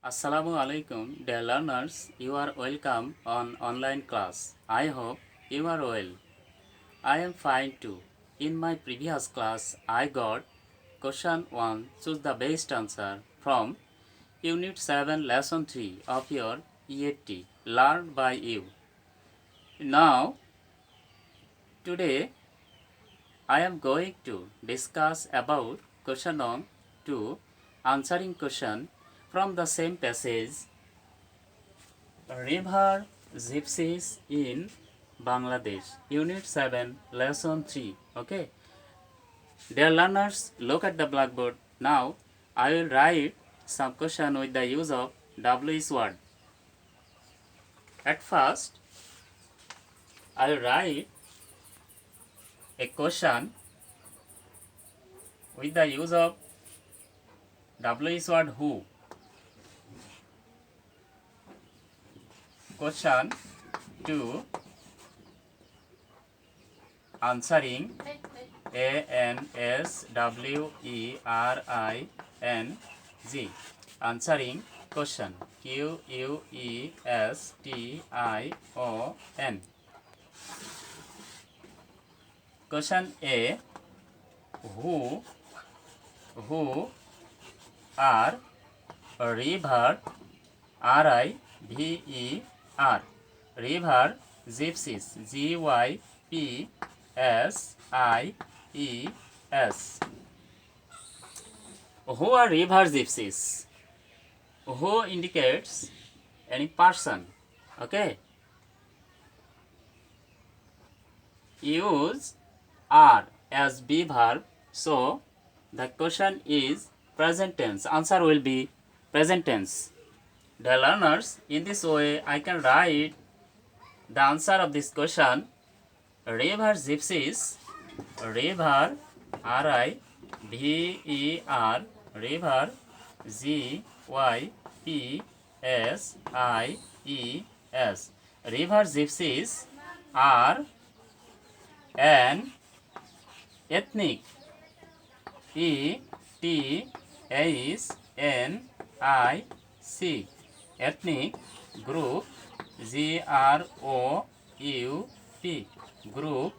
Assalamu alaikum, dear learners. You are welcome on online class. I hope you are well. I am fine too. In my previous class, I got question 1. Choose the best answer from Unit 7, Lesson 3 of your EAT, learned by you. Now, today, I am going to discuss about question on 2, answering question from the same passage. River Gypsies in Bangladesh, Unit 7, Lesson 3. Okay, dear learners, look at the blackboard. Now, I will write some question with the use of WH word. At first, I will write a question with the use of WH word who. Question 2, answering ANSWERING, answering question QUESTION. Question A, who are river RIVER, river gypsies GYPSIES. Who are river gypsies? Who indicates any person. Okay, use are as be verb, so the question is present tense. Answer will be present tense. Dear learners, in this way I can write the answer of this question. River gypsies, river RIVER, river GYPSIES. River gypsies are an ethnic ETHNIC ethnic group GROUP group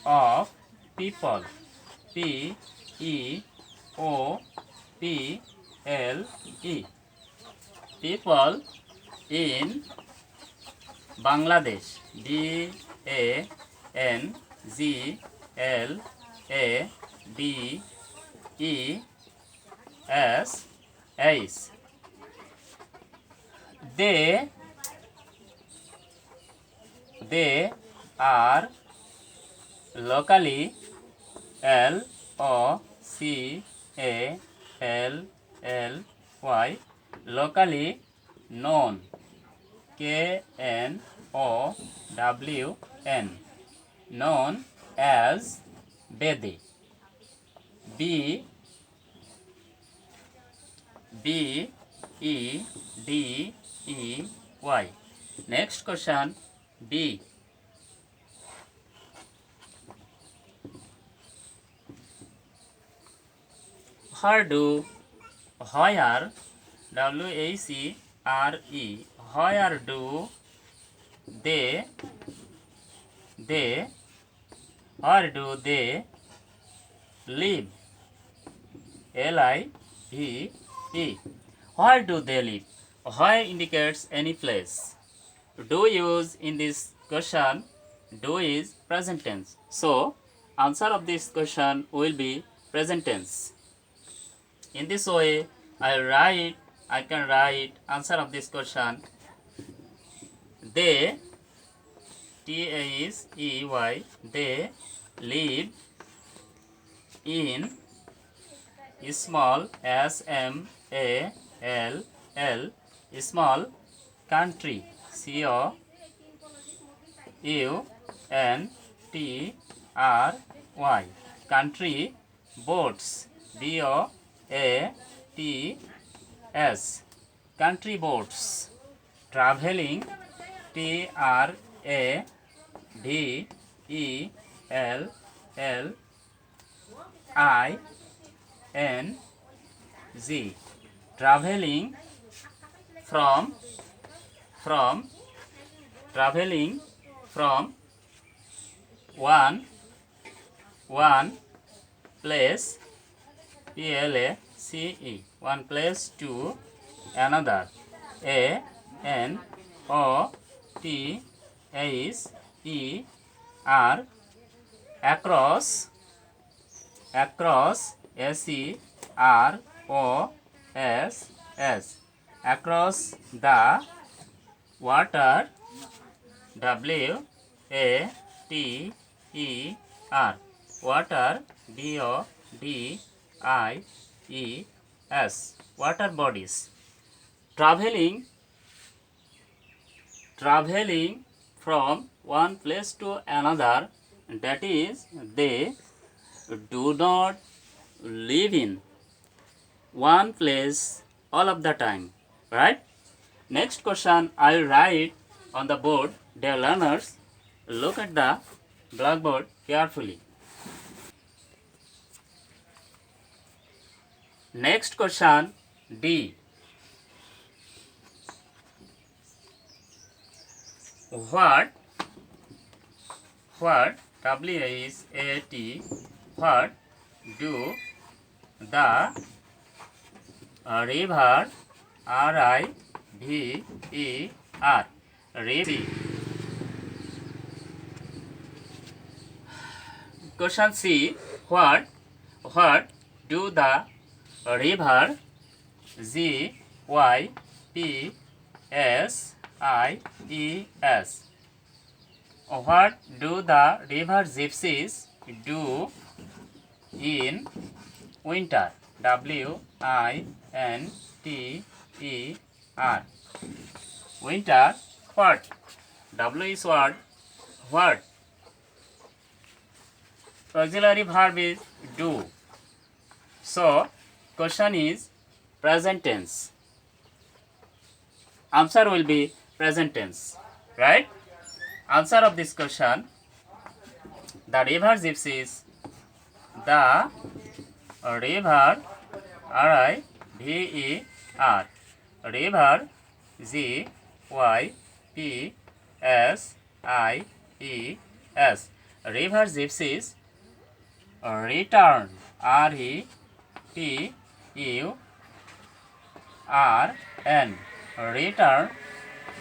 of people PEOPLE people in Bangladesh BANGLADES. They are locally LOCALLY locally known KNOWN known as Bede. BEDEY. Next question B. Where do where where do they where do they live LIVE. Where do they live? Where indicates any place. Do use in this question. Do is present tense. So answer of this question will be present tense. In this way I can write answer of this question. They TASEY they live in small SMALL small country COUNTRY country boats BOATS country boats traveling TRAVELLING traveling from traveling from one place, place, one place to another, Another, across, Across, across the water, Water, water, Bodies, water bodies. Traveling from one place to another, that is, they do not live in one place all of the time, right? Next question I will write on the board. Dear learners, look at the blackboard carefully. Next question D. What W-H-A-T, what do the river, R-I-V-E-R, river. Question C. What do the river, Gypsies, what do the river gypsies do in winter, W-I-N-T-E-R, winter? What? W is what? What? Auxiliary verb is do. So, question is present tense. Answer will be present tense, right? Answer of this question, the river gypsies, the river, R-I-V-E-R, river, G-Y-P-S-I-E-S, river gypsies return, R-E-T-U-R-N, return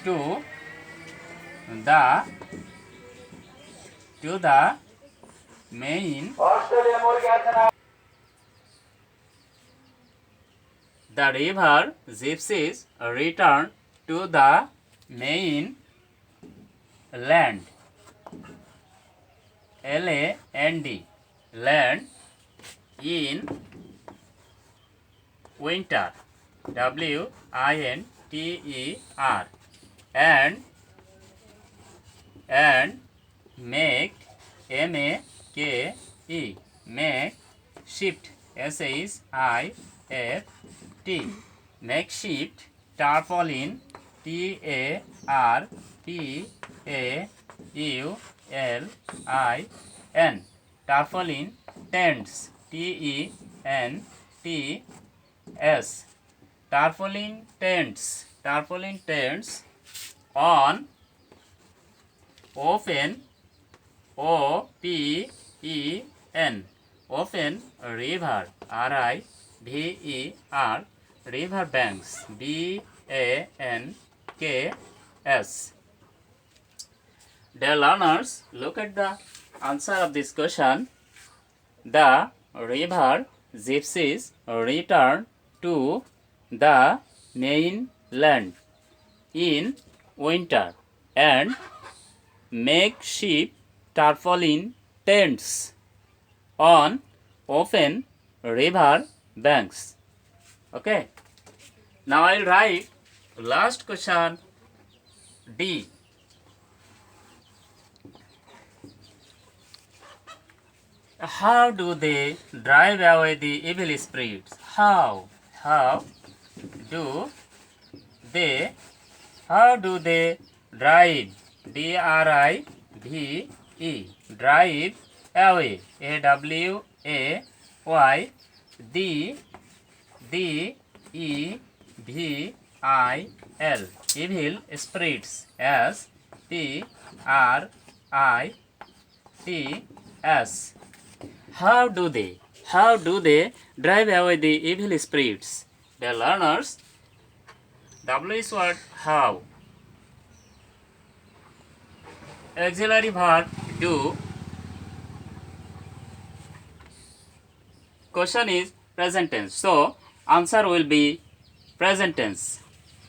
to the main, the river gypsies return to the main land, L-A-N-D, land, in winter, W-I-N-T-E-R, and make, M-A-K-E, make shift, S-H-I-F-T, make shift, tarpaulin, T-A-R-P-A-U-L-I-N, tarpaulin, tents, T-E-N-T-S, tarpaulin tents, on open, O-P-E-N, open river, R-I-V-E-R, river banks, B-A-N-K-S. Dear learners, look at the answer of this question. The river gypsies return to the mainland in winter and makeshift tarpaulin tents on open river banks. Okay. Now I'll write last question D. How do they drive away the evil spirits? How do they drive, D-R-I-V-E, drive away, A-W-A-Y, D-E-V-I-E, S-P-I-L. Evil spirits. S-P-R-I-T-S. How do they drive away the evil spirits? The learners. W is word how. Auxiliary verb do. Question is present tense. So answer will be present tense.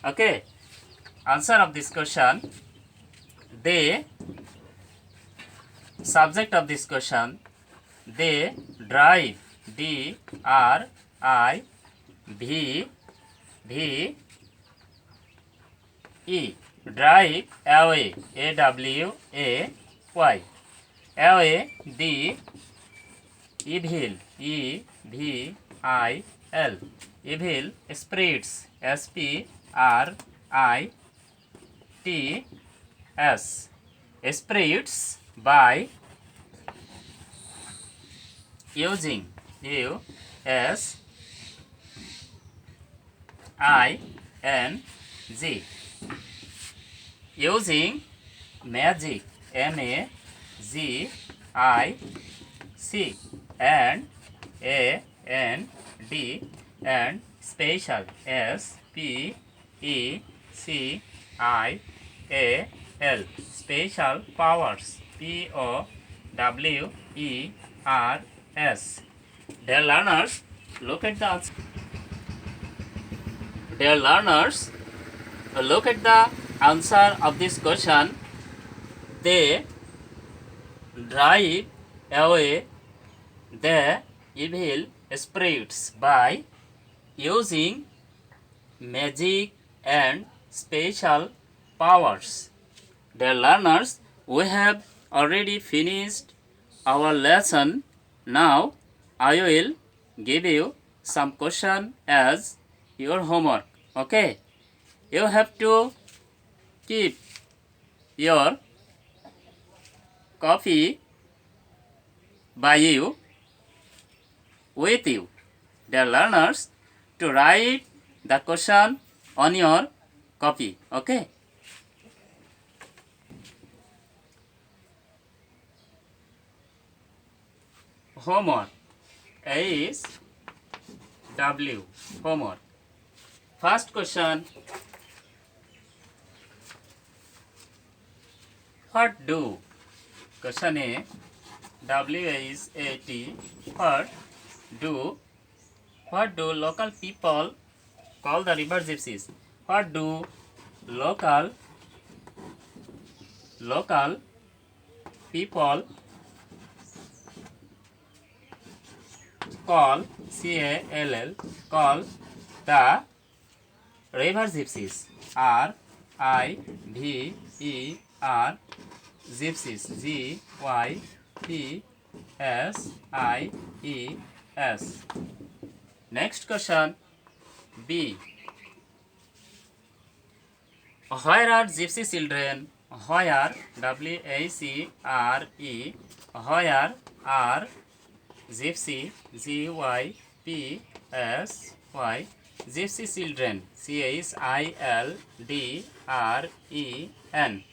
Okay. Answer of this question. They. Subject of this question. They drive. D-R-I-V-V-E. Drive away. A-W-A-Y. Away the evil. E-V-I-L. Evil spirits. S-P-R-I-T-S. Spirits by using U-S-I-N-G. Using magic. M-A-G-I-C. And A-N-D. And special. S-P-E-C-I-A-L. Special powers. P-O-W-E-R-S. Dear learners, look at the answer. Dear learners, look at the answer of this question. They drive away the evil spirits by using magic and special powers. Dear learners, we have already finished our lesson. Now I will give you some question as your homework. Okay, you have to keep your copy by you with you. Dear learners, to write the question on your copy. Okay. Homework. A is W. Homework. First question. What do? Question A. W is A-T. What do? What do local people call the river gypsies? What do local people call C-A-L-L call the river gypsies? R-I-V-E-R gypsies. G-Y-P-S-I-E-S. Next question B. Where are gypsy children? Where? W-A-C-R-E. Where are gypsy? G-Y-P-S-Y. Gypsy children. C-H-I-L-D-R-E-N.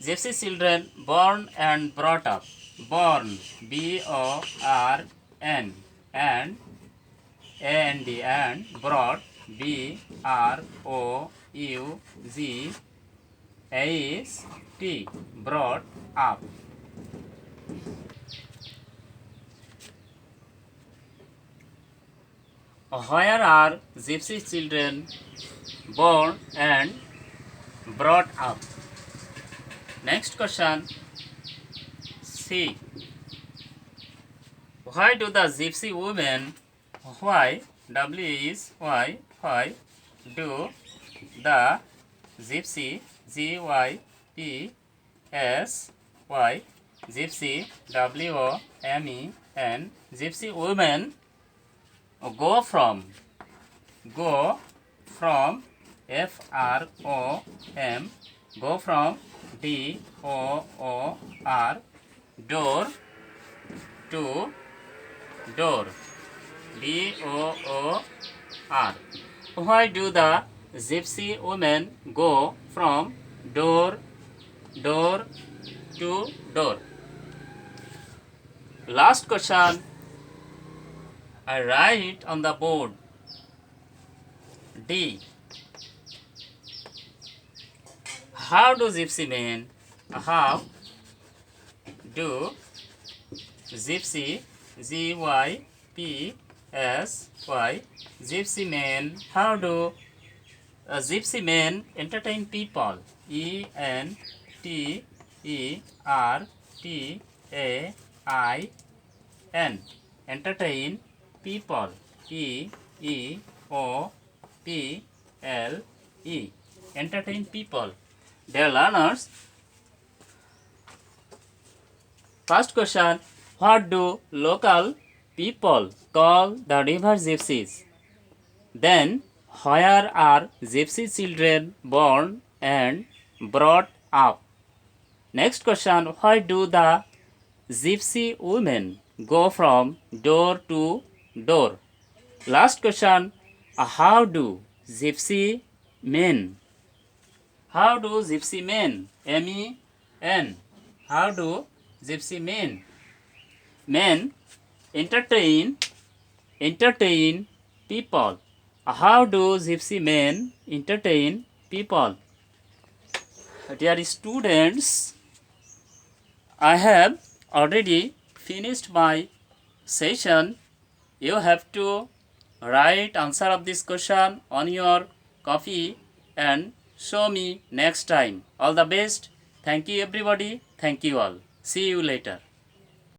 Gypsy children born and brought up. Born. B-O-R-N. And A-N-D. And brought. B-R-O-U-G-H-T. Brought up. Where are gypsy children born and brought up? Next question C. Why do the gypsy women, why, W is why do the gypsy, G-Y-P-S-Y, gypsy, W-O-M-E-N, gypsy women go from F-R-O-M, go from D-O-O-R, door to door, D-O-O-R. Why do the gypsy women go from door to door? Last question I write on the board. D. How do gypsy men? How do gypsy gypsy gypsy men? How do gypsy men entertain people? entertain. Entertain people. People. Entertain people. Dear learners, first question, what do local people call the river gypsies? Then, where are gypsy children born and brought up? Next question, why do the gypsy women go from door to door? Last question, how do gypsy men? How do gypsy men? M-E-N. How do gypsy men? Men entertain people. How do gypsy men entertain people? Dear students, I have already finished my session. You have to write answer of this question on your copy and show me next time. All the best. Thank you everybody. Thank you all. See you later.